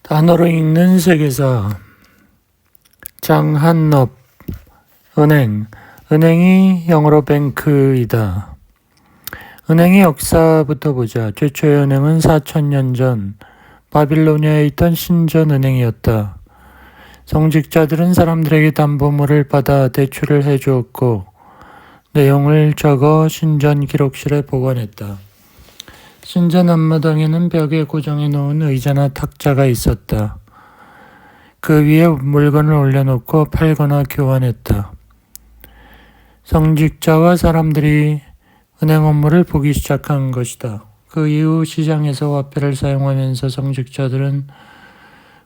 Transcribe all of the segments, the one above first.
단어로 읽는 세계사. 장한업. 은행. 은행이 영어로 뱅크이다. 은행의 역사부터 보자. 최초의 은행은 4000년 전 바빌로니아에 있던 신전은행이었다. 성직자들은 사람들에게 담보물을 받아 대출을 해주었고 내용을 적어 신전 기록실에 보관했다. 신전 앞마당에는 벽에 고정해 놓은 의자나 탁자가 있었다. 그 위에 물건을 올려놓고 팔거나 교환했다. 성직자와 사람들이 은행 업무를 보기 시작한 것이다. 그 이후 시장에서 화폐를 사용하면서 성직자들은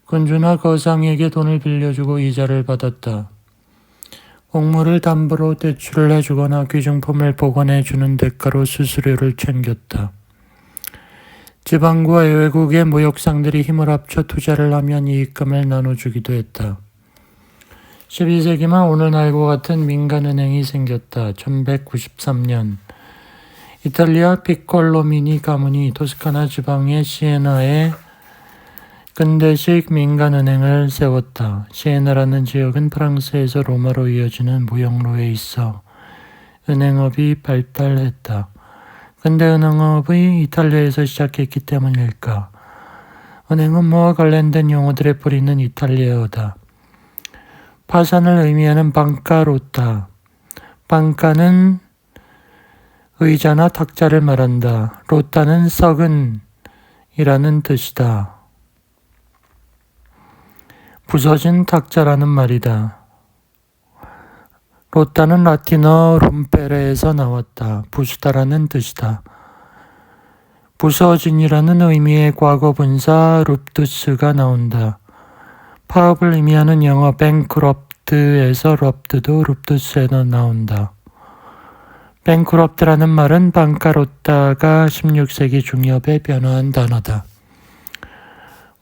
군주나 거상에게 돈을 빌려주고 이자를 받았다. 곡물을 담보로 대출을 해주거나 귀중품을 보관해주는 대가로 수수료를 챙겼다. 지방과 외국의 무역상들이 힘을 합쳐 투자를 하면 이익금을 나눠주기도 했다. 12세기만 오늘날과 같은 민간은행이 생겼다. 1193년 이탈리아 피콜로미니 가문이 토스카나 지방의 시에나에 근대식 민간은행을 세웠다. 시에나라는 지역은 프랑스에서 로마로 이어지는 무역로에 있어 은행업이 발달했다. 근대 은행업이 이탈리아에서 시작했기 때문일까? 은행 업무와 관련된 용어들의 뿌리는 이탈리아어다. 파산을 의미하는 방카로타. 방카는 의자나 탁자를 말한다. 로타는 썩은 이라는 뜻이다. 부서진 탁자라는 말이다. 로타는 라틴어 룸페레에서 나왔다. 부수다라는 뜻이다. 부서진이라는 의미의 과거 분사 룹투스가 나온다. 파업을 의미하는 영어 뱅크럽트에서 럽트도 룹투스에서 나온다. 뱅크럽트라는 말은 방카로타가 16세기 중엽에 변화한 단어다.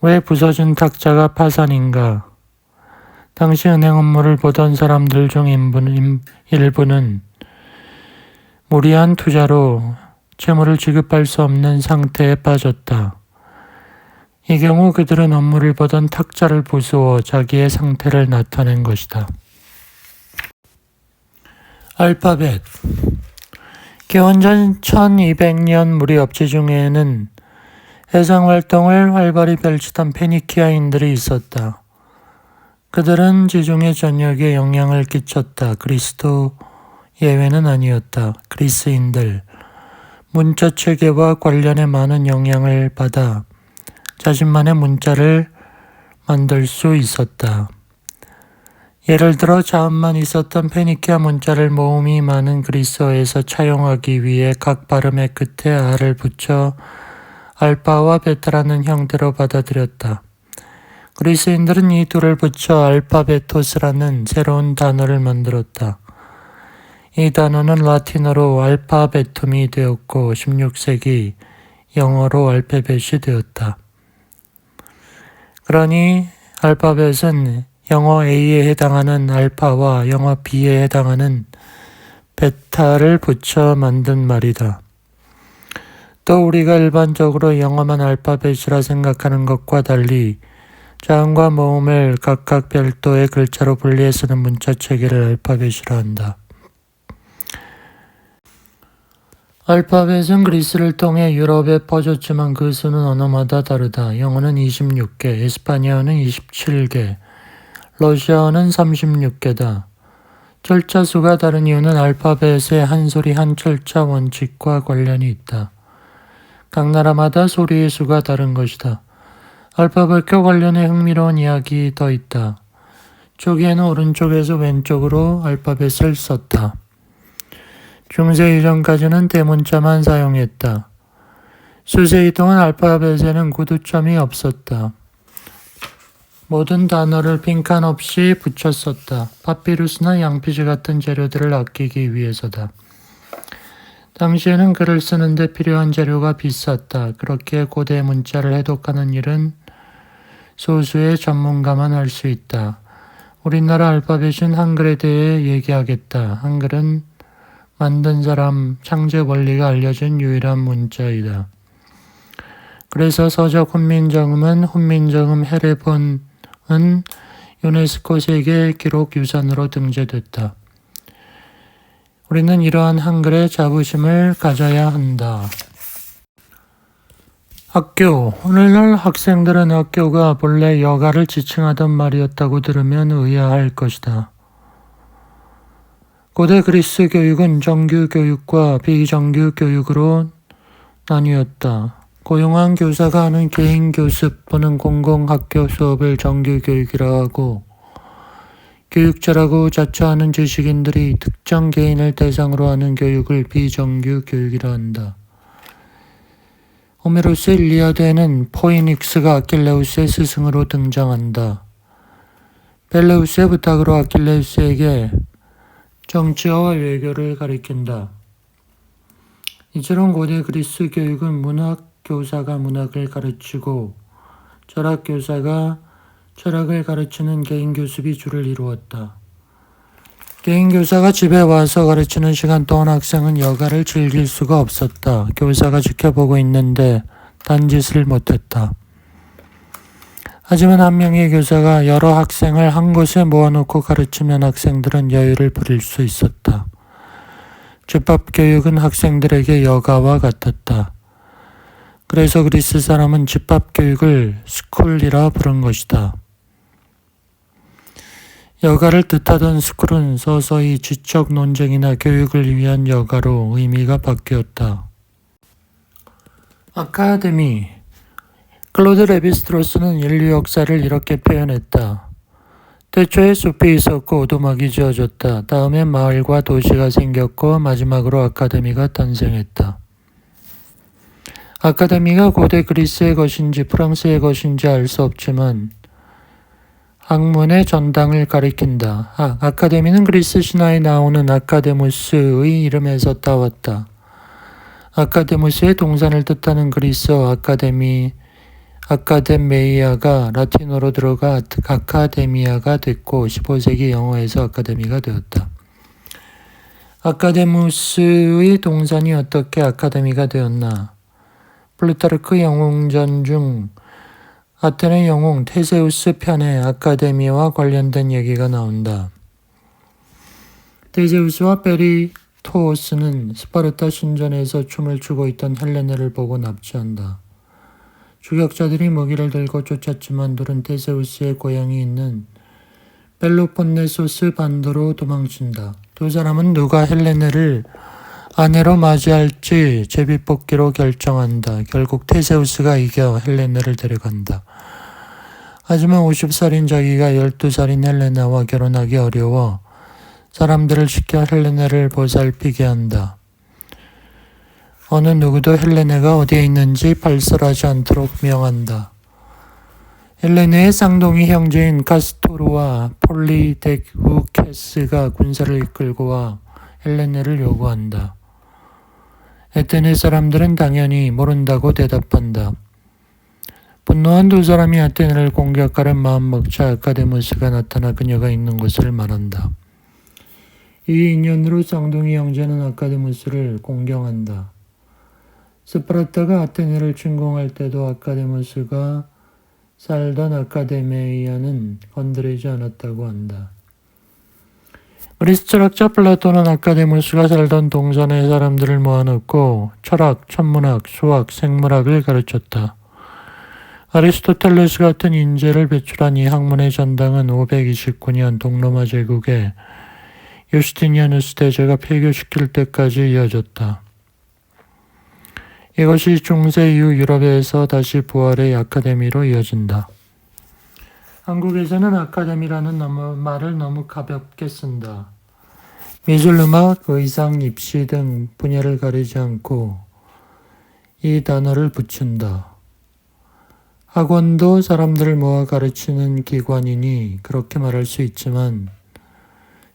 왜 부서진 탁자가 파산인가? 당시 은행 업무를 보던 사람들 중 일부는 무리한 투자로 채무를 지급할 수 없는 상태에 빠졌다. 이 경우 그들은 업무를 보던 탁자를 부수어 자기의 상태를 나타낸 것이다. 알파벳. 기원전 1200년 무렵 중에는 해상활동을 활발히 펼치던 페니키아인들이 있었다. 그들은 지중해 전역에 영향을 끼쳤다. 그리스도 예외는 아니었다. 그리스인들, 문자 체계와 관련해 많은 영향을 받아 자신만의 문자를 만들 수 있었다. 예를 들어 자음만 있었던 페니키아 문자를 모음이 많은 그리스어에서 차용하기 위해 각 발음의 끝에 R을 붙여 알파와 베타라는 형태로 받아들였다. 그리스인들은 이 둘을 붙여 알파베토스라는 새로운 단어를 만들었다. 이 단어는 라틴어로 알파베툼이 되었고 16세기 영어로 알파벳이 되었다. 그러니 알파벳은 영어 A에 해당하는 알파와 영어 B에 해당하는 베타를 붙여 만든 말이다. 또 우리가 일반적으로 영어만 알파벳이라 생각하는 것과 달리 자음과 모음을 각각 별도의 글자로 분리해 쓰는 문자 체계를 알파벳이라 한다. 알파벳은 그리스를 통해 유럽에 퍼졌지만 그 수는 언어마다 다르다. 영어는 26개, 에스파니아어는 27개, 러시아어는 36개다. 철자 수가 다른 이유는 알파벳의 한 소리 한 철자 원칙과 관련이 있다. 각 나라마다 소리의 수가 다른 것이다. 알파벳과 관련해 흥미로운 이야기 더 있다. 초기에는 오른쪽에서 왼쪽으로 알파벳을 썼다. 중세 이전까지는 대문자만 사용했다. 수세기 동안 알파벳에는 구두점이 없었다. 모든 단어를 빈칸 없이 붙여 썼다. 파피루스나 양피지 같은 재료들을 아끼기 위해서다. 당시에는 글을 쓰는데 필요한 재료가 비쌌다. 그렇게 고대 문자를 해독하는 일은 소수의 전문가만 할 수 있다. 우리나라 알파벳은 한글에 대해 얘기하겠다. 한글은 만든 사람 창제 원리가 알려진 유일한 문자이다. 그래서 서적 훈민정음은 훈민정음 헤레본은 유네스코 세계 기록 유산으로 등재됐다. 우리는 이러한 한글의 자부심을 가져야 한다. 학교. 오늘날 학생들은 학교가 본래 여가를 지칭하던 말이었다고 들으면 의아할 것이다. 고대 그리스 교육은 정규 교육과 비정규 교육으로 나뉘었다. 고용한 교사가 하는 개인 교습 또는 공공학교 수업을 정규 교육이라 하고, 교육자라고 자처하는 지식인들이 특정 개인을 대상으로 하는 교육을 비정규 교육이라 한다. 호메로스 일리아드에는 포이닉스가 아킬레우스의 스승으로 등장한다. 펠레우스의 부탁으로 아킬레우스에게 정치와 외교를 가리킨다. 이처럼 고대 그리스 교육은 문학 교사가 문학을 가르치고 철학 교사가 철학을 가르치는 개인 교습이 주를 이루었다. 개인 교사가 집에 와서 가르치는 시간 동안 학생은 여가를 즐길 수가 없었다. 교사가 지켜보고 있는데 딴짓을 못했다. 하지만 한 명의 교사가 여러 학생을 한 곳에 모아놓고 가르치면 학생들은 여유를 부릴 수 있었다. 집합교육은 학생들에게 여가와 같았다. 그래서 그리스 사람은 집합교육을 스쿨이라 부른 것이다. 여가를 뜻하던 스쿨은 서서히 지적 논쟁이나 교육을 위한 여가로 의미가 바뀌었다. 아카데미. 클로드 레비스트로스는 인류 역사를 이렇게 표현했다. 태초에 숲이 있었고 오두막이 지어졌다. 다음에 마을과 도시가 생겼고 마지막으로 아카데미가 탄생했다. 아카데미가 고대 그리스의 것인지 프랑스의 것인지 알 수 없지만 학문의 전당을 가리킨다. 아카데미는 그리스 신화에 나오는 아카데무스의 이름에서 따왔다. 아카데무스의 동산을 뜻하는 그리스어 아카데메이아가 라틴어로 들어가 아카데미아가 됐고 15세기 영어에서 아카데미가 되었다. 아카데무스의 동산이 어떻게 아카데미가 되었나? 플루타르크 영웅전 중 아테네 영웅 테세우스 편에 아카데미와 관련된 얘기가 나온다. 테세우스와 페리토스는 스파르타 신전에서 춤을 추고 있던 헬레네를 보고 납치한다. 추격자들이 무기를 들고 쫓았지만 둘은 테세우스의 고향이 있는 펠로폰네소스 반도로 도망친다. 두 사람은 누가 헬레네를 아내로 맞이할지 제비뽑기로 결정한다. 결국 테세우스가 이겨 헬레네를 데려간다. 하지만 50살인 자기가 12살인 헬레나와 결혼하기 어려워 사람들을 시켜 헬레네를 보살피게 한다. 어느 누구도 헬레네가 어디에 있는지 발설하지 않도록 명한다. 헬레네의 쌍둥이 형제인 카스토르와 폴리데우케스가 군사를 이끌고 와 헬레네를 요구한다. 에테네 사람들은 당연히 모른다고 대답한다. 분노한 두 사람이 아테네를 공격하려 마음먹자 아카데무스가 나타나 그녀가 있는 곳을 말한다. 이 인연으로 쌍둥이 형제는 아카데무스를 공경한다. 스파르타가 아테네를 침공할 때도 아카데무스가 살던 아카데메이아는 건드리지 않았다고 한다. 그리스 철학자 플라톤은 아카데무스가 살던 동산의 사람들을 모아놓고 철학, 천문학, 수학, 생물학을 가르쳤다. 아리스토텔레스 같은 인재를 배출한 이 학문의 전당은 529년 동로마 제국의 유스티니아누스 대제가 폐교시킬 때까지 이어졌다. 이것이 중세 이후 유럽에서 다시 부활의 아카데미로 이어진다. 한국에서는 아카데미라는 말을 너무 가볍게 쓴다. 미술, 음악, 의상, 입시 등 분야를 가리지 않고 이 단어를 붙인다. 학원도 사람들을 모아 가르치는 기관이니 그렇게 말할 수 있지만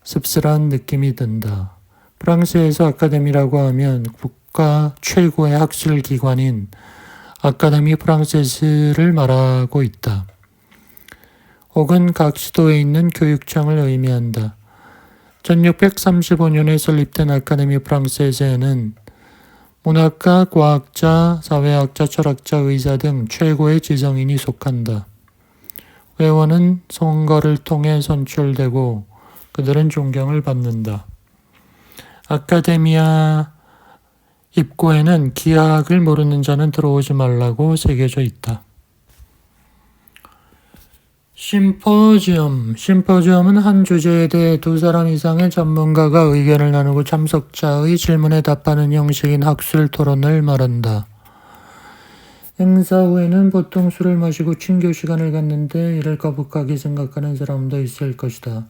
씁쓸한 느낌이 든다. 프랑스에서 아카데미라고 하면 국가 최고의 학술 기관인 아카데미 프랑세스를 말하고 있다. 혹은 각 시도에 있는 교육청을 의미한다. 1635년에 설립된 아카데미 프랑세스에는 문학가, 과학자, 사회학자, 철학자, 의사 등 최고의 지성인이 속한다. 회원은 선거를 통해 선출되고 그들은 존경을 받는다. 아카데미아 입구에는 기하학을 모르는 자는 들어오지 말라고 새겨져 있다. 심포지엄은 한 주제에 대해 2사람 이상의 전문가가 의견을 나누고 참석자의 질문에 답하는 형식인 학술 토론을 말한다. 행사 후에는 보통 술을 마시고 친교 시간을 갖는데 이를 거북하게 생각하는 사람도 있을 것이다.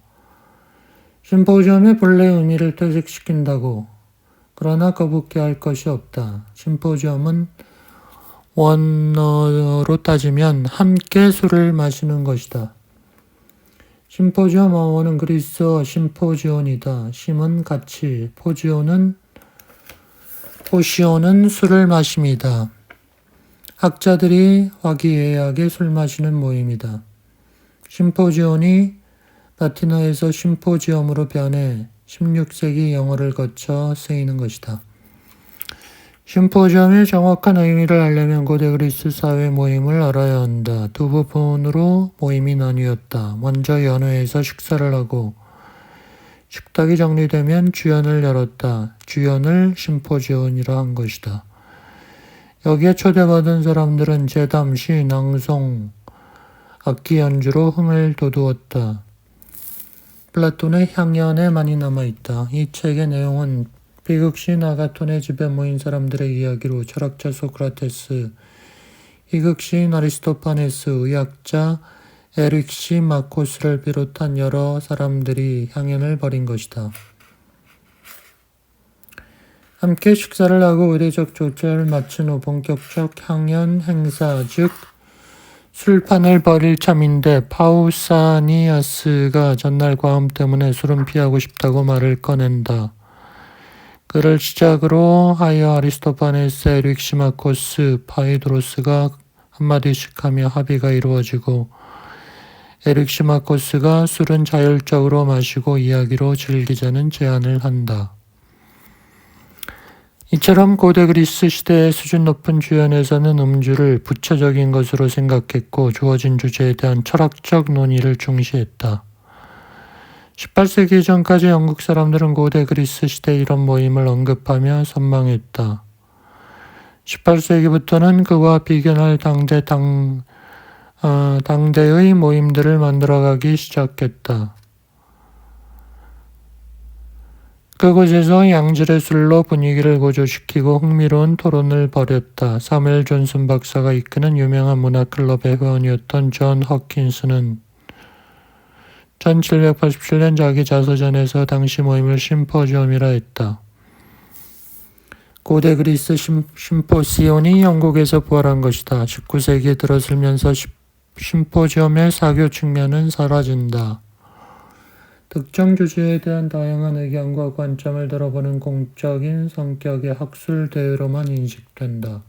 심포지엄의 본래 의미를 퇴색시킨다고. 그러나 거북해할 것이 없다. 심포지엄은 원어로 따지면 함께 술을 마시는 것이다. 심포지엄 어원은 그리스어 심포지온이다. 심은 같이, 포시오는 술을 마심이다. 학자들이 화기애애하게 술 마시는 모임이다. 심포지온이 라틴어에서 심포지엄으로 변해 16세기 영어를 거쳐 쓰이는 것이다. 심포지엄의 정확한 의미를 알려면 고대 그리스 사회 모임을 알아야 한다. 2부분으로 모임이 나뉘었다. 먼저 연회에서 식사를 하고 식탁이 정리되면 주연을 열었다. 주연을 심포지온이라 한 것이다. 여기에 초대받은 사람들은 제담, 시, 낭송, 악기 연주로 흥을 돋우었다. 플라톤의 향연에 많이 남아있다. 이 책의 내용은 비극신 아가톤의 집에 모인 사람들의 이야기로 철학자 소크라테스, 희극신 아리스토파네스, 의학자 에릭시 마코스를 비롯한 여러 사람들이 향연을 벌인 것이다. 함께 식사를 하고 의례적 조제를 마친 후 본격적 향연 행사, 즉 술판을 벌일 참인데 파우사니아스가 전날 과음 때문에 술은 피하고 싶다고 말을 꺼낸다. 그를 시작으로 하여 아리스토파네스, 에릭시마코스, 파이드로스가 한마디씩 하며 합의가 이루어지고 에릭시마코스가 술은 자율적으로 마시고 이야기로 즐기자는 제안을 한다. 이처럼 고대 그리스 시대의 수준 높은 주연에서는 음주를 부차적인 것으로 생각했고 주어진 주제에 대한 철학적 논의를 중시했다. 18세기 전까지 영국 사람들은 고대 그리스 시대 이런 모임을 언급하며 선망했다. 18세기부터는 그와 비견할 당대의 모임들을 만들어가기 시작했다. 그곳에서 양질의 술로 분위기를 고조시키고 흥미로운 토론을 벌였다. 사무엘 존슨 박사가 이끄는 유명한 문화클럽의 회원이었던 존 허킨스는 1787년 자기 자서전에서 당시 모임을 심포지엄이라 했다. 고대 그리스 심포시온이 영국에서 부활한 것이다. 19세기에 들어서면서 심포지엄의 사교 측면은 사라진다. 특정 주제에 대한 다양한 의견과 관점을 들어보는 공적인 성격의 학술 대회로만 인식된다.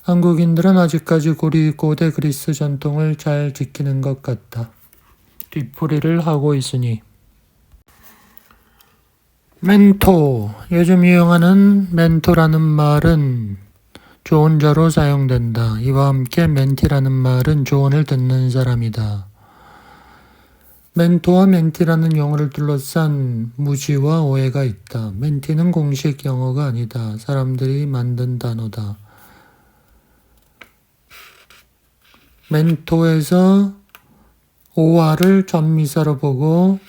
한국인들은 아직까지 고대 그리스 전통을 잘 지키는 것 같다. 뒤풀이를 하고 있으니. 멘토. 요즘 유행하는 멘토라는 말은 조언자로 사용된다. 이와 함께 멘티라는 말은 조언을 듣는 사람이다. 멘토와 멘티라는 용어를 둘러싼 무지와 오해가 있다. 멘티는 공식 영어가 아니다. 사람들이 만든 단어다. 멘토에서 오화를 전미사로 보고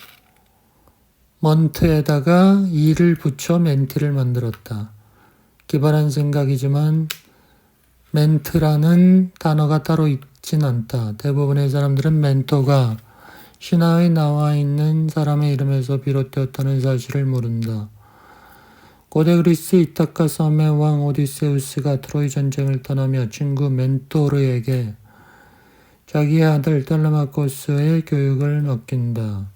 먼트에다가 이를 붙여 멘티를 만들었다. 기발한 생각이지만 멘트라는 단어가 따로 있진 않다. 대부분의 사람들은 멘토가 신화에 나와 있는 사람의 이름에서 비롯되었다는 사실을 모른다. 고대 그리스 이타카 섬의 왕 오디세우스가 트로이 전쟁을 떠나며 친구 멘토르에게 자기의 아들 텔레마코스의 교육을 맡긴다.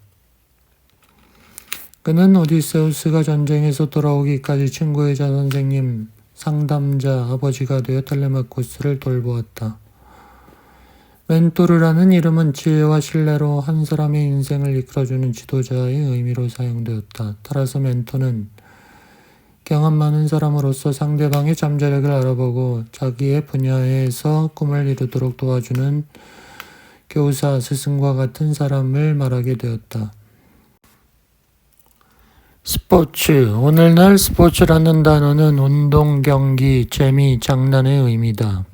그는 오디세우스가 전쟁에서 돌아오기까지 친구의 자선생님, 상담자, 아버지가 되어 텔레마코스를 돌보았다. 멘토르라는 이름은 지혜와 신뢰로 한 사람의 인생을 이끌어주는 지도자의 의미로 사용되었다. 따라서 멘토는 경험 많은 사람으로서 상대방의 잠재력을 알아보고 자기의 분야에서 꿈을 이루도록 도와주는 교사, 스승과 같은 사람을 말하게 되었다. 스포츠. 오늘날 스포츠라는 단어는 운동, 경기, 재미, 장난의 의미다.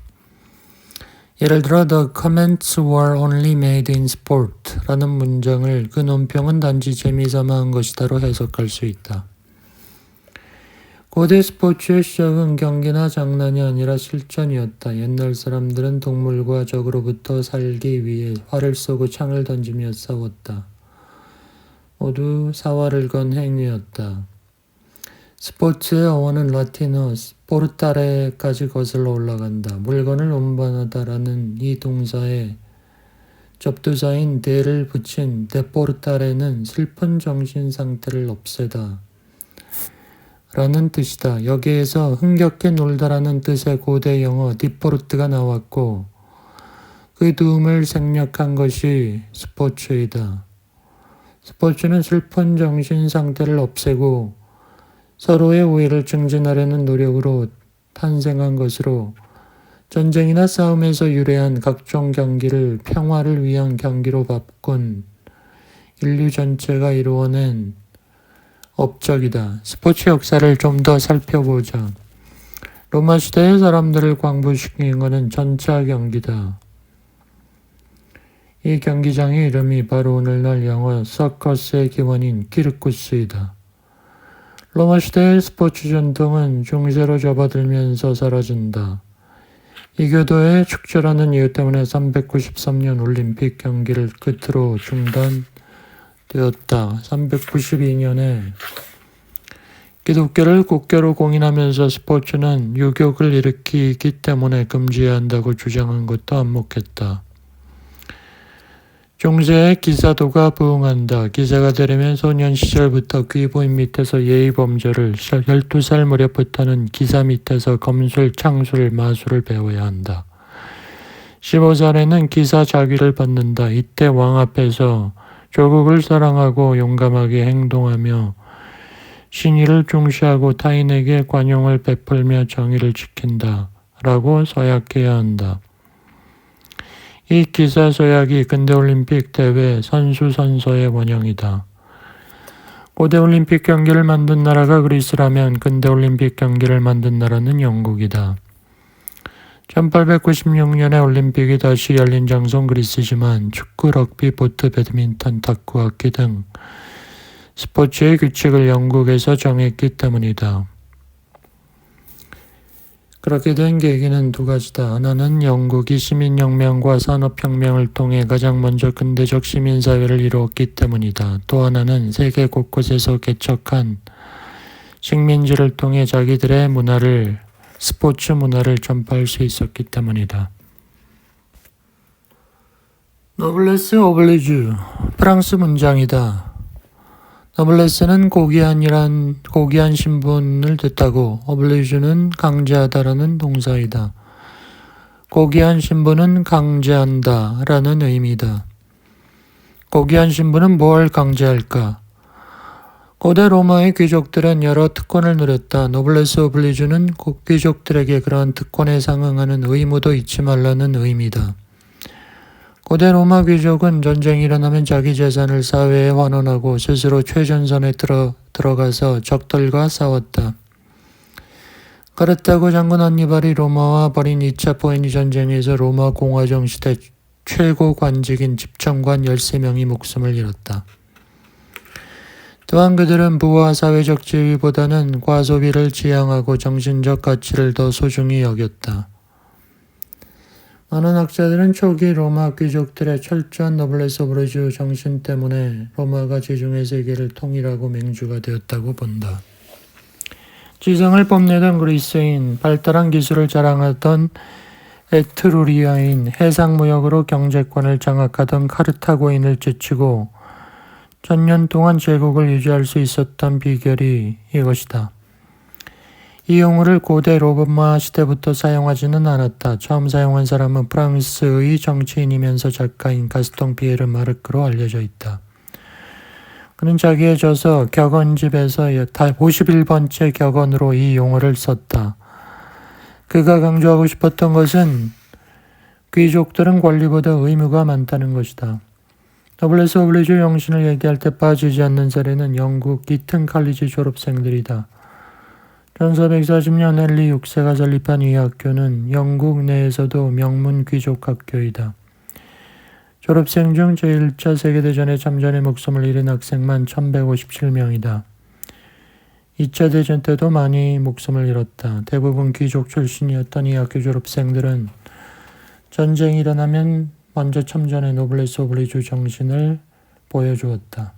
예를 들어 The comments were only made in sport 라는 문장을 그 논평은 단지 재미삼아 한 것이다로 해석할 수 있다. 고대 스포츠의 시작은 경기나 장난이 아니라 실전이었다. 옛날 사람들은 동물과 적으로부터 살기 위해 활을 쏘고 창을 던지며 싸웠다. 모두 사활을 건 행위였다. 스포츠의 어원은 라틴어 포르타레까지 거슬러 올라간다. 물건을 운반하다라는 이 동사에 접두사인 데를 붙인 데포르타레는 슬픈 정신 상태를 없애다 라는 뜻이다. 여기에서 흥겹게 놀다라는 뜻의 고대 영어 디포르트가 나왔고 그 두음을 생략한 것이 스포츠이다. 스포츠는 슬픈 정신 상태를 없애고 서로의 우애를 증진하려는 노력으로 탄생한 것으로 전쟁이나 싸움에서 유래한 각종 경기를 평화를 위한 경기로 바꾼 인류 전체가 이루어낸 업적이다. 스포츠 역사를 좀 더 살펴보자. 로마 시대의 사람들을 광부시킨 것은 전차 경기다. 이 경기장의 이름이 바로 오늘날 영어 서커스의 기원인 키르쿠스이다. 로마 시대의 스포츠 전통은 중세로 접어들면서 사라진다. 이교도의 축제라는 이유 때문에 393년 올림픽 경기를 끝으로 중단되었다. 392년에 기독교를 국교로 공인하면서 스포츠는 유격을 일으키기 때문에 금지해야 한다고 주장한 것도 안목했다. 중세의 기사도가 부흥한다. 기사가 되려면 소년 시절부터 귀부인 밑에서 예의범절을 12살 무렵부터는 기사 밑에서 검술, 창술, 마술을 배워야 한다. 15살에는 기사 자귀를 받는다. 이때 왕 앞에서 조국을 사랑하고 용감하게 행동하며 신의를 중시하고 타인에게 관용을 베풀며 정의를 지킨다. 라고 서약해야 한다. 이 기사 서약이 근대올림픽 대회 선수 선서의 원형이다. 고대 올림픽 경기를 만든 나라가 그리스라면 근대올림픽 경기를 만든 나라는 영국이다. 1896년에 올림픽이 다시 열린 장소는 그리스지만 축구, 럭비, 보트, 배드민턴, 탁구, 악기 등 스포츠의 규칙을 영국에서 정했기 때문이다. 그렇게 된 계기는 두 가지다. 하나는 영국이 시민혁명과 산업혁명을 통해 가장 먼저 근대적 시민사회를 이루었기 때문이다. 또 하나는 세계 곳곳에서 개척한 식민지를 통해 자기들의 문화를, 스포츠 문화를 전파할 수 있었기 때문이다. 노블레스 오블리주, 프랑스 문장이다. 노블레스는 고귀한 신분을 뜻하고 오블리주는 강제하다라는 동사이다. 고귀한 신분은 강제한다 라는 의미다. 고귀한 신분은 뭘 강제할까? 고대 로마의 귀족들은 여러 특권을 누렸다. 노블레스 오블리주는 귀족들에게 그러한 특권에 상응하는 의무도 잊지 말라는 의미다. 고대 로마 귀족은 전쟁이 일어나면 자기 재산을 사회에 환원하고 스스로 최전선에 들어가서 적들과 싸웠다. 그렇다고 장군 한니발이 로마와 벌인 2차 포에니 전쟁에서 로마 공화정 시대 최고 관직인 집정관 13명이 목숨을 잃었다. 또한 그들은 부와 사회적 지위보다는 과소비를 지향하고 정신적 가치를 더 소중히 여겼다. 많은 학자들은 초기 로마 귀족들의 철저한 노블레스 오블리주 정신 때문에 로마가 지중해 세계를 통일하고 맹주가 되었다고 본다. 지성을 뽐내던 그리스인, 발달한 기술을 자랑하던 에트루리아인, 해상무역으로 경제권을 장악하던 카르타고인을 제치고 천년 동안 제국을 유지할 수 있었던 비결이 이것이다. 이 용어를 고대 로마 시대부터 사용하지는 않았다. 처음 사용한 사람은 프랑스의 정치인이면서 작가인 가스통 피에르 마르크로 알려져 있다. 그는 자기의 저서 격언집에서 51번째 격언으로 이 용어를 썼다. 그가 강조하고 싶었던 것은 귀족들은 권리보다 의무가 많다는 것이다. 노블레스 오블리주 영신을 얘기할 때 빠지지 않는 사례는 영국 이튼 칼리지 졸업생들이다. 1440년 헨리 6세가 설립한 이 학교는 영국 내에서도 명문 귀족 학교이다. 졸업생 중 제1차 세계대전에 참전해 목숨을 잃은 학생만 1157명이다. 2차 대전 때도 많이 목숨을 잃었다. 대부분 귀족 출신이었던 이 학교 졸업생들은 전쟁이 일어나면 먼저 참전해 노블레스 오블리주 정신을 보여주었다.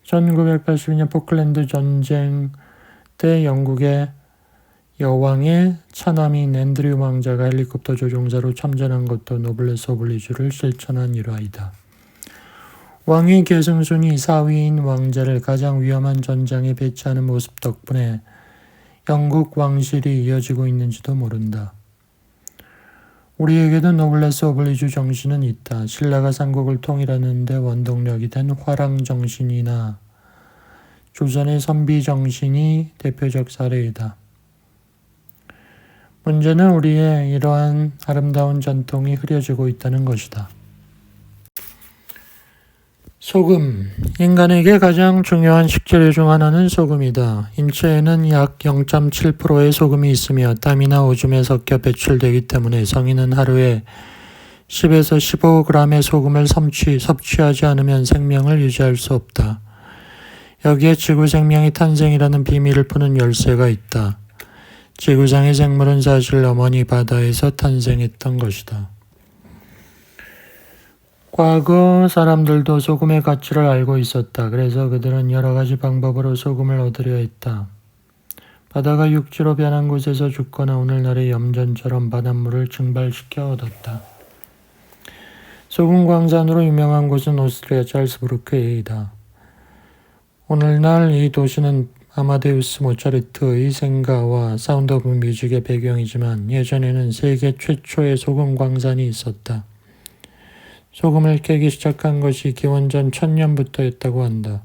1982년 포클랜드 전쟁 때 영국의 여왕의 차남인 앤드류 왕자가 헬리콥터 조종사로 참전한 것도 노블레스 오블리주를 실천한 일화이다. 왕의 계승순이 사위인 왕자를 가장 위험한 전장에 배치하는 모습 덕분에 영국 왕실이 이어지고 있는지도 모른다. 우리에게도 노블레스 오블리주 정신은 있다. 신라가 삼국을 통일하는 데 원동력이 된 화랑 정신이나 조선의 선비 정신이 대표적 사례이다. 문제는 우리의 이러한 아름다운 전통이 흐려지고 있다는 것이다. 소금. 인간에게 가장 중요한 식재료 중 하나는 소금이다. 인체에는 약 0.7%의 소금이 있으며 땀이나 오줌에 섞여 배출되기 때문에 성인은 하루에 10에서 15g의 소금을 섭취하지 않으면 생명을 유지할 수 없다. 여기에 지구 생명의 탄생이라는 비밀을 푸는 열쇠가 있다. 지구상의 생물은 사실 어머니 바다에서 탄생했던 것이다. 과거 사람들도 소금의 가치를 알고 있었다. 그래서 그들은 여러 가지 방법으로 소금을 얻으려 했다. 바다가 육지로 변한 곳에서 죽거나 오늘날의 염전처럼 바닷물을 증발시켜 얻었다. 소금 광산으로 유명한 곳은 오스트리아 찰스부르크이다. 오늘날 이 도시는 아마데우스 모차르트의 생가와 사운드 오브 뮤직의 배경이지만 예전에는 세계 최초의 소금 광산이 있었다. 소금을 캐기 시작한 것이 기원전 1000년부터였다고 한다.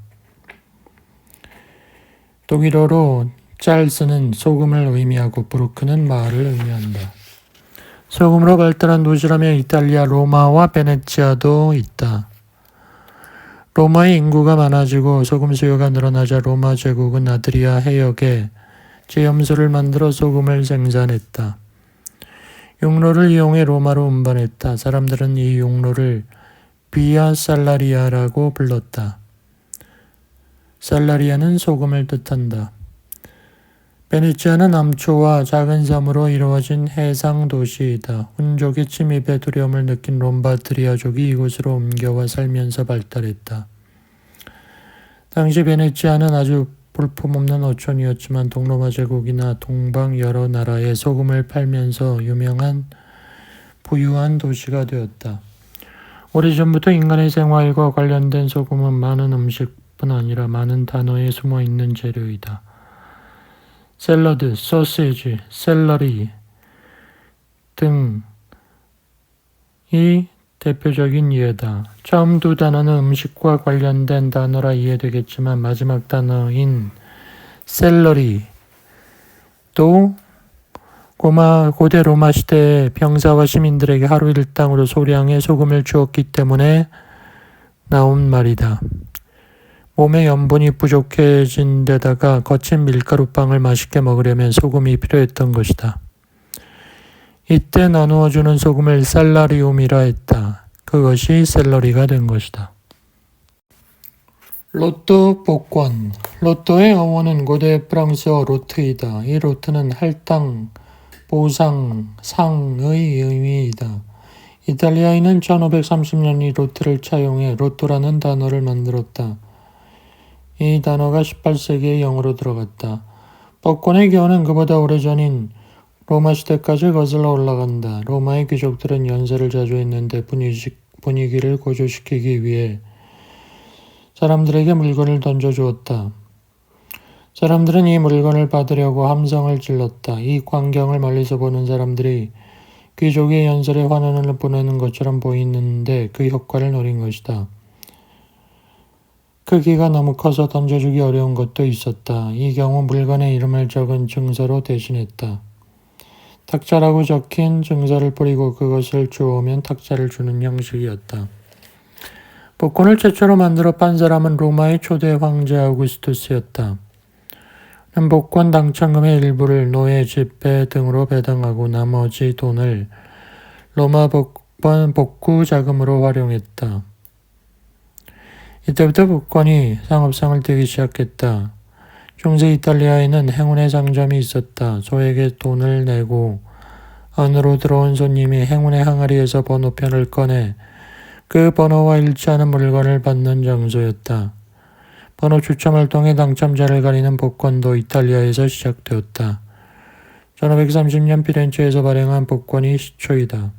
독일어로 찰스는 소금을 의미하고 부르크는 마을을 의미한다. 소금으로 발달한 도시라면 이탈리아 로마와 베네치아도 있다. 로마의 인구가 많아지고 소금 수요가 늘어나자 로마 제국은 아드리아 해역에 제염소를 만들어 소금을 생산했다. 용로를 이용해 로마로 운반했다. 사람들은 이 용로를 비아 살라리아라고 불렀다. 살라리아는 소금을 뜻한다. 베네치아는 암초와 작은 섬으로 이루어진 해상 도시이다. 훈족의 침입에 두려움을 느낀 롬바드리아족이 이곳으로 옮겨와 살면서 발달했다. 당시 베네치아는 아주 볼품없는 어촌이었지만 동로마 제국이나 동방 여러 나라에 소금을 팔면서 유명한 부유한 도시가 되었다. 오래전부터 인간의 생활과 관련된 소금은 많은 음식뿐 아니라 많은 단어에 숨어있는 재료이다. 샐러드, 소시지, 샐러리 등이 대표적인 예다. 처음 두 단어는 음식과 관련된 단어라 이해되겠지만 마지막 단어인 샐러리 또 고대 로마 시대의 병사와 시민들에게 하루 일당으로 소량의 소금을 주었기 때문에 나온 말이다. 몸의 염분이 부족해진 데다가 거친 밀가루빵을 맛있게 먹으려면 소금이 필요했던 것이다. 이때 나누어주는 소금을 셀라리움이라 했다. 그것이 샐러리가 된 것이다. 로또 복권. 로또의 어원은 고대 프랑스어 로트이다. 이 로트는 할당, 보상, 상의 의미이다. 이탈리아인은 1530년 이 로트를 차용해 로또라는 단어를 만들었다. 이 단어가 18세기에 영어로 들어갔다. 복권의 기원은 그보다 오래전인 로마 시대까지 거슬러 올라간다. 로마의 귀족들은 연세를 자주 했는데 분위기를 고조시키기 위해 사람들에게 물건을 던져주었다. 사람들은 이 물건을 받으려고 함성을 질렀다. 이 광경을 멀리서 보는 사람들이 귀족의 연설에 환호를 보내는 것처럼 보이는데 그 효과를 노린 것이다. 크기가 너무 커서 던져주기 어려운 것도 있었다. 이 경우 물건에 이름을 적은 증서로 대신했다. 탁자라고 적힌 증서를 뿌리고 그것을 주우면 탁자를 주는 형식이었다. 복권을 최초로 만들어 판 사람은 로마의 초대 황제 아우구스투스였다. 복권 당첨금의 일부를 노예 집회 등으로 배당하고 나머지 돈을 로마 복구 자금으로 활용했다. 이때부터 복권이 상업성을 띠기 시작했다. 중세 이탈리아에는 행운의 상점이 있었다. 소에게 돈을 내고 안으로 들어온 손님이 행운의 항아리에서 번호편을 꺼내 그 번호와 일치하는 물건을 받는 장소였다. 번호 추첨을 통해 당첨자를 가리는 복권도 이탈리아에서 시작되었다. 1530년 피렌체에서 발행한 복권이 시초이다.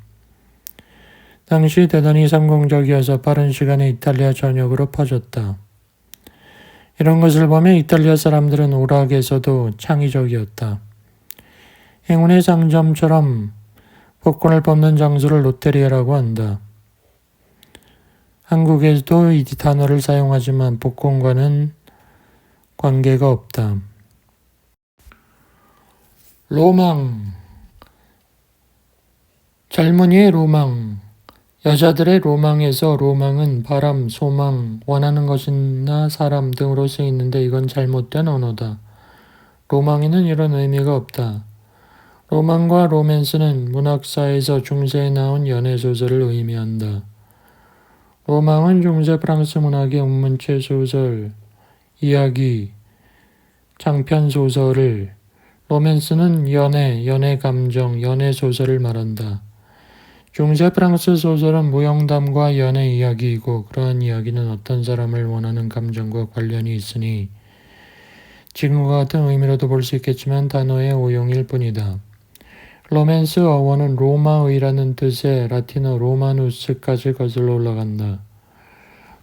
당시 대단히 성공적이어서 빠른 시간에 이탈리아 전역으로 퍼졌다. 이런 것을 보면 이탈리아 사람들은 오락에서도 창의적이었다. 행운의 상점처럼 복권을 뽑는 장소를 롯테리아라고 한다. 한국에도 이 단어를 사용하지만 복권과는 관계가 없다. 로망. 젊은이의 로망. 여자들의 로망에서 로망은 바람, 소망, 원하는 것이나 사람 등으로 쓰이는데 이건 잘못된 언어다. 로망에는 이런 의미가 없다. 로망과 로맨스는 문학사에서 중세에 나온 연애소설을 의미한다. 로망은 중세 프랑스 문학의 운문체 소설, 이야기, 장편 소설을, 로맨스는 연애 감정, 연애 소설을 말한다. 중세 프랑스 소설은 무용담과 연애 이야기이고 그러한 이야기는 어떤 사람을 원하는 감정과 관련이 있으니 지금과 같은 의미로도 볼 수 있겠지만 단어의 오용일 뿐이다. 로맨스 어원은 로마의라는 뜻의 라틴어 로마누스까지 거슬러 올라간다.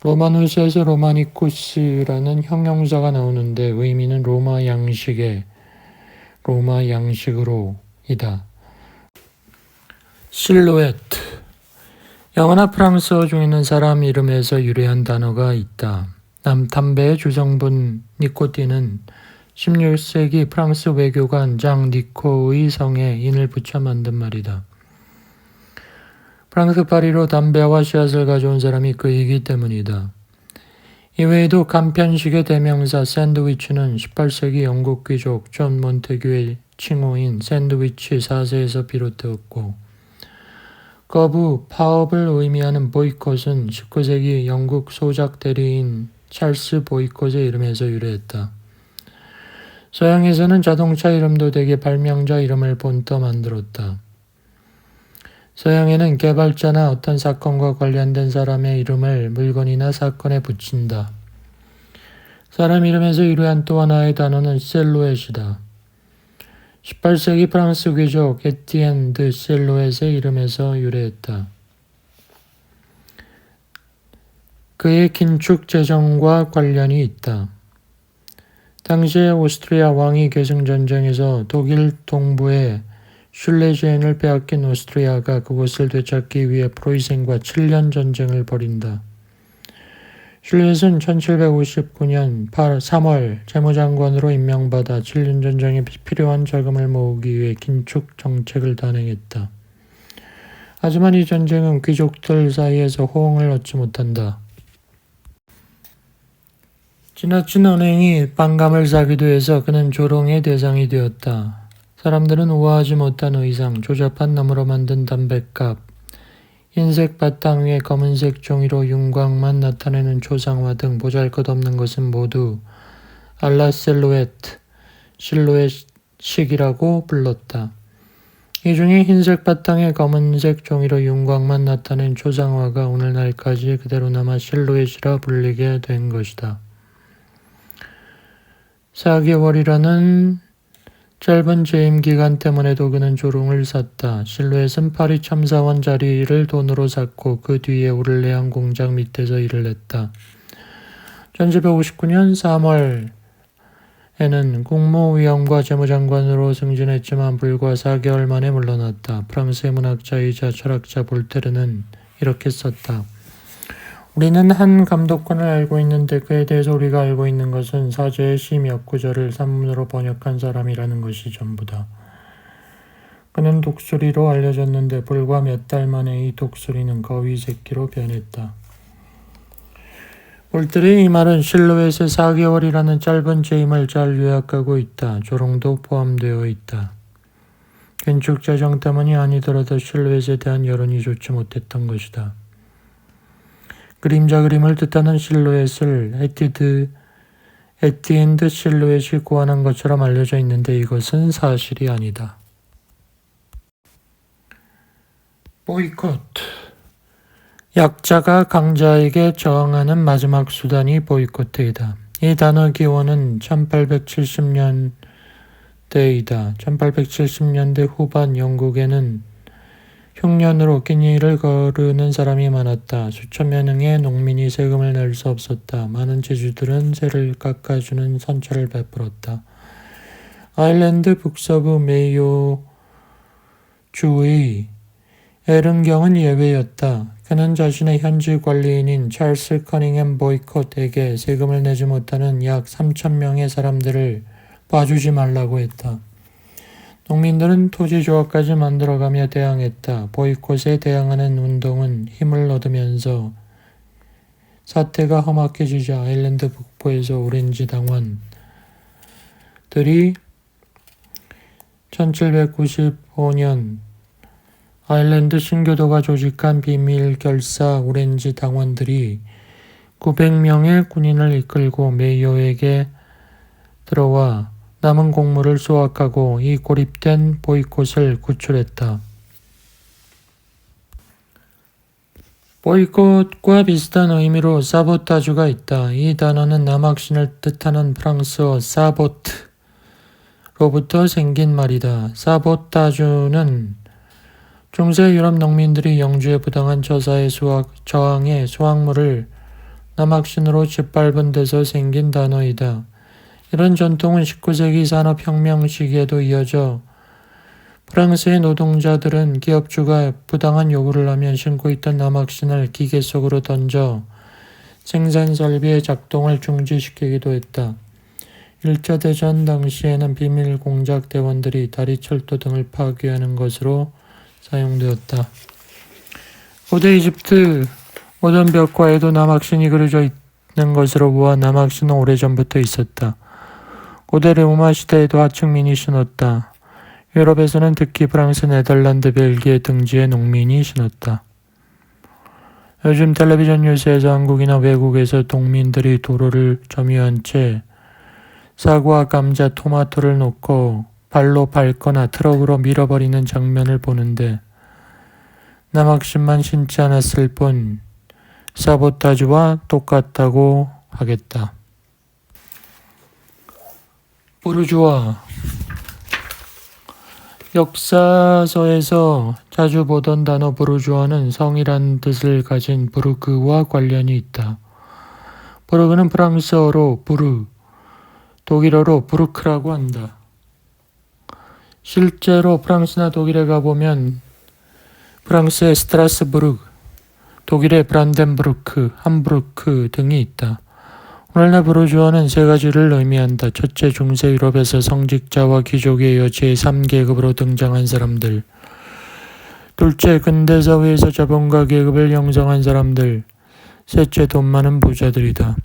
로마누스에서 로마니쿠스라는 형용사가 나오는데 의미는 로마 양식으로이다. 실루엣. 영어나 프랑스어 중에는 사람 이름에서 유래한 단어가 있다. 담배의 주성분 니코틴은 16세기 프랑스 외교관 장 니코의 성에 인을 붙여 만든 말이다. 프랑스 파리로 담배와 씨앗을 가져온 사람이 그이기 때문이다. 이외에도 간편식의 대명사 샌드위치는 18세기 영국 귀족 존 몬테규의 칭호인 샌드위치 4세에서 비롯되었고 거부, 파업을 의미하는 보이콧은 19세기 영국 소작 대리인 찰스 보이콧의 이름에서 유래했다. 서양에서는 자동차 이름도 대개 발명자 이름을 본떠 만들었다. 서양에는 개발자나 어떤 사건과 관련된 사람의 이름을 물건이나 사건에 붙인다. 사람 이름에서 유래한 또 하나의 단어는 실루엣이다. 18세기 프랑스 귀족 에티엔 드 실루엣의 이름에서 유래했다. 그의 긴축 재정과 관련이 있다. 당시에 오스트리아 왕위 계승 전쟁에서 독일 동부의 슐레지엔을 빼앗긴 오스트리아가 그곳을 되찾기 위해 프로이센과 7년 전쟁을 벌인다. 슐레지엔은 1759년 3월 재무장관으로 임명받아 7년 전쟁에 필요한 자금을 모으기 위해 긴축 정책을 단행했다. 하지만 이 전쟁은 귀족들 사이에서 호응을 얻지 못한다. 지나친 언행이 반감을 사기도 해서 그는 조롱의 대상이 되었다. 사람들은 우아하지 못한 의상, 조잡한 나무로 만든 담뱃갑, 흰색 바탕 위에 검은색 종이로 윤곽만 나타내는 초상화 등 보잘것없는 것은 모두 알라 실루엣식이라고 불렀다. 이 중에 흰색 바탕에 검은색 종이로 윤곽만 나타낸 초상화가 오늘날까지 그대로 남아 실루엣이라 불리게 된 것이다. 4개월이라는 짧은 재임 기간 때문에도 그는 조롱을 샀다. 실루엣은 파리 참사원 자리를 돈으로 샀고 그 뒤에 오를레안 공장 밑에서 일을 했다. 1759년 3월에는 국무위원과 재무장관으로 승진했지만 불과 4개월 만에 물러났다. 프랑스의 문학자이자 철학자 볼테르는 이렇게 썼다. 우리는 한 감독관을 알고 있는데 그에 대해서 우리가 알고 있는 것은 사제의 시 몇 구절을 산문으로 번역한 사람이라는 것이 전부다. 그는 독수리로 알려졌는데 불과 몇 달 만에 이 독수리는 거위 새끼로 변했다. 올들이 이 말은 실루엣의 4개월이라는 짧은 재임을 잘 요약하고 있다. 조롱도 포함되어 있다. 건축 재정 때문이 아니더라도 실루엣에 대한 여론이 좋지 못했던 것이다. 그림자 그림을 뜻하는 실루엣을 에티엔드 실루엣이 고안한 것처럼 알려져 있는데 이것은 사실이 아니다. 보이콧. 약자가 강자에게 저항하는 마지막 수단이 보이콧이다. 이 단어 기원은 1870년대이다. 1870년대 후반 영국에는 흉년으로 끼니를 거르는 사람이 많았다. 수천여 명의 농민이 세금을 낼 수 없었다. 많은 지주들은 세를 깎아주는 선처를 베풀었다. 아일랜드 북서부 메이오 주의 에른경은 예외였다. 그는 자신의 현지 관리인인 찰스 커닝햄 보이콧에게 세금을 내지 못하는 약 3,000명의 사람들을 봐주지 말라고 했다. 농민들은 토지조합까지 만들어가며 대항했다. 보이콧에 대항하는 운동은 힘을 얻으면서 사태가 험악해지자 아일랜드 북부에서 오렌지 당원들이 1795년 아일랜드 신교도가 조직한 비밀 결사 오렌지 당원들이 900명의 군인을 이끌고 메이어에게 들어와 남은 곡물을 수확하고 이 고립된 보이콧을 구출했다. 보이콧과 비슷한 의미로 사보타주가 있다. 이 단어는 남학신을 뜻하는 프랑스어 사보트로부터 생긴 말이다. 사보타주는 중세 유럽 농민들이 영주에 부당한 저항에 수확물을 남학신으로 짓밟은 데서 생긴 단어이다. 이런 전통은 19세기 산업혁명 시기에도 이어져 프랑스의 노동자들은 기업주가 부당한 요구를 하면 신고 있던 남학신을 기계 속으로 던져 생산 설비의 작동을 중지시키기도 했다. 1차 대전 당시에는 비밀 공작 대원들이 다리철도 등을 파괴하는 것으로 사용되었다. 고대 이집트 모든 벽화에도 남학신이 그려져 있는 것으로 보아 남학신은 오래전부터 있었다. 고대 로마 시대에도 하층민이 신었다. 유럽에서는 특히 프랑스, 네덜란드, 벨기에 등지의 농민이 신었다. 요즘 텔레비전 뉴스에서 한국이나 외국에서 농민들이 도로를 점유한 채 사과, 감자, 토마토를 놓고 발로 밟거나 트럭으로 밀어버리는 장면을 보는데 남학신만 신지 않았을 뿐 사보타주와 똑같다고 하겠다. 부르주아. 역사서에서 자주 보던 단어 부르주아는 성이란 뜻을 가진 부르크와 관련이 있다. 부르크는 프랑스어로 부르, 독일어로 부르크라고 한다. 실제로 프랑스나 독일에 가보면 프랑스의 스트라스부르크, 독일의 브란덴부르크, 함부르크 등이 있다. 오늘날 부르주아는 세 가지를 의미한다. 첫째, 중세 유럽에서 성직자와 귀족에 이어 제3계급으로 등장한 사람들. 둘째, 근대 사회에서 자본가 계급을 형성한 사람들. 셋째, 돈 많은 부자들이다.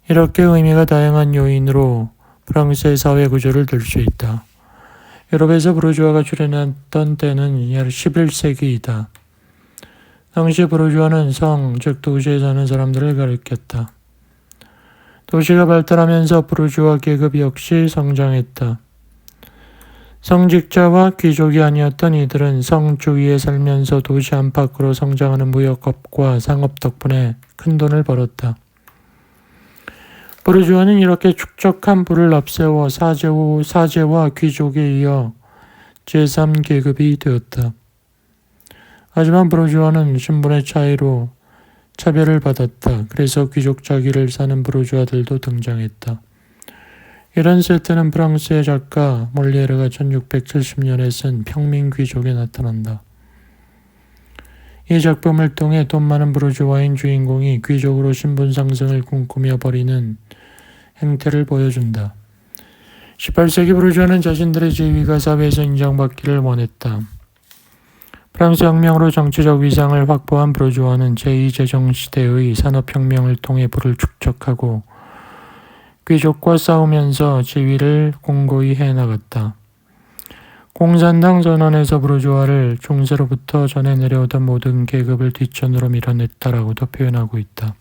이렇게 의미가 다양한 요인으로 프랑스의 사회 구조를 들 수 있다. 유럽에서 부르주아가 출현했던 때는 약 11세기이다. 당시 부르주아는 성, 즉 도시에 사는 사람들을 가리켰다. 도시가 발달하면서 부르주아 계급 역시 성장했다. 성직자와 귀족이 아니었던 이들은 성 주위에 살면서 도시 안팎으로 성장하는 무역업과 상업 덕분에 큰 돈을 벌었다. 부르주아는 이렇게 축적한 부를 앞세워 사제와 귀족에 이어 제3계급이 되었다. 하지만 부르주아는 신분의 차이로 차별을 받았다. 그래서 귀족 자기를 사는 부르주아들도 등장했다. 이런 세태는 프랑스의 작가 몰리에르가 1670년에 쓴 평민귀족에 나타난다. 이 작품을 통해 돈 많은 부르주아인 주인공이 귀족으로 신분 상승을 꿈꾸며 벌이는 행태를 보여준다. 18세기 부르주아는 자신들의 지위가 사회에서 인정받기를 원했다. 프랑스 혁명으로 정치적 위상을 확보한 부르주아는 제2제정시대의 산업혁명을 통해 부를 축적하고 귀족과 싸우면서 지위를 공고히 해나갔다. 공산당 전원에서 부르주아를 중세로부터 전해 내려오던 모든 계급을 뒷전으로 밀어냈다라고도 표현하고 있다.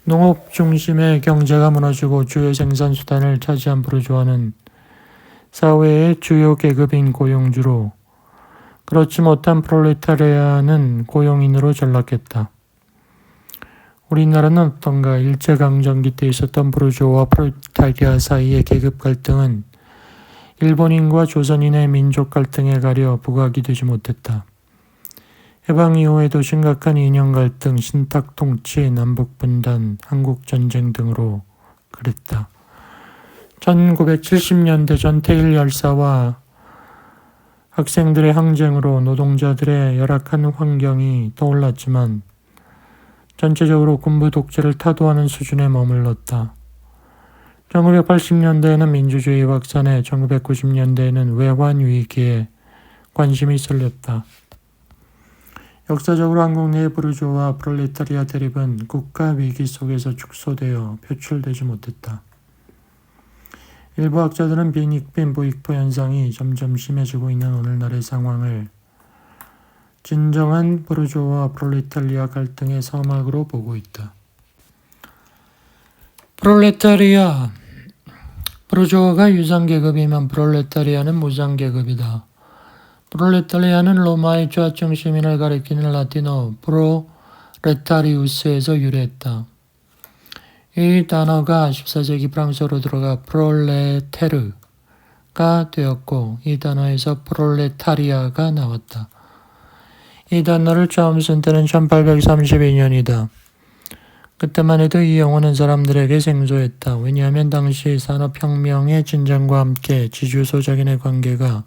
농업 중심의 경제가 무너지고 주요 생산 수단을 차지한 부르주아는 사회의 주요 계급인 고용주로, 그렇지 못한 프롤레타리아는 고용인으로 전락했다. 우리나라는 어떤가? 일제강점기 때 있었던 부르주아와 프롤레타리아 사이의 계급 갈등은 일본인과 조선인의 민족 갈등에 가려 부각이 되지 못했다. 해방 이후에도 심각한 이념 갈등, 신탁 통치, 남북 분단, 한국 전쟁 등으로 그랬다. 1970년대 전태일 열사와 학생들의 항쟁으로 노동자들의 열악한 환경이 떠올랐지만 전체적으로 군부 독재를 타도하는 수준에 머물렀다. 1980년대에는 민주주의 확산에 1990년대에는 외환 위기에 관심이 쏠렸다. 역사적으로 한국 내 부르주아와 프롤레타리아 대립은 국가 위기 속에서 축소되어 표출되지 못했다. 일부 학자들은 빈익빈 부익부 현상이 점점 심해지고 있는 오늘날의 상황을 진정한 부르주아와 프롤레타리아 갈등의 서막으로 보고 있다. 프롤레타리아, 부르주아가 유상계급이면 프롤레타리아는 무상계급이다. 프롤레타리아는 로마의 좌증 시민을 가리키는 라틴어 프로레타리우스에서 유래했다. 이 단어가 14세기 프랑스어로 들어가 프롤레테르가 되었고 이 단어에서 프롤레타리아가 나왔다. 이 단어를 처음 쓴 때는 1832년이다. 그때만 해도 이 용어는 사람들에게 생소했다. 왜냐하면 당시 산업혁명의 진전과 함께 지주소작인의 관계가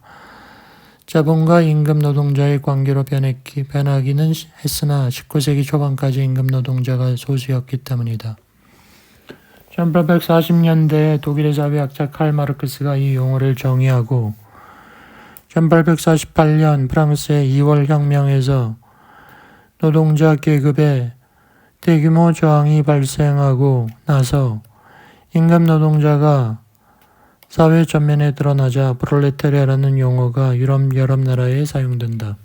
자본과 임금 노동자의 관계로 변하기는 했으나 19세기 초반까지 임금 노동자가 소수였기 때문이다. 1840년대에 독일의 사회학자 칼 마르크스가 이 용어를 정의하고 1848년 프랑스의 2월 혁명에서 노동자 계급의 대규모 저항이 발생하고 나서 임금 노동자가 사회 전면에 드러나자 프롤레타리아라는 용어가 유럽 여러 나라에 사용된다.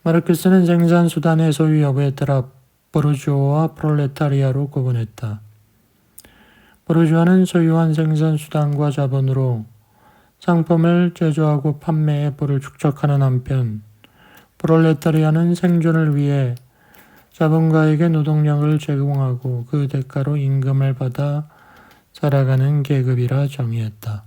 마르크스는 생산수단의 소유 여부에 따라 부르주아와 프롤레타리아로 구분했다. 부르주아는 소유한 생산수단과 자본으로 상품을 제조하고 판매해 부를 축적하는 한편 프롤레타리아는 생존을 위해 자본가에게 노동력을 제공하고 그 대가로 임금을 받아 살아가는 계급이라 정의했다.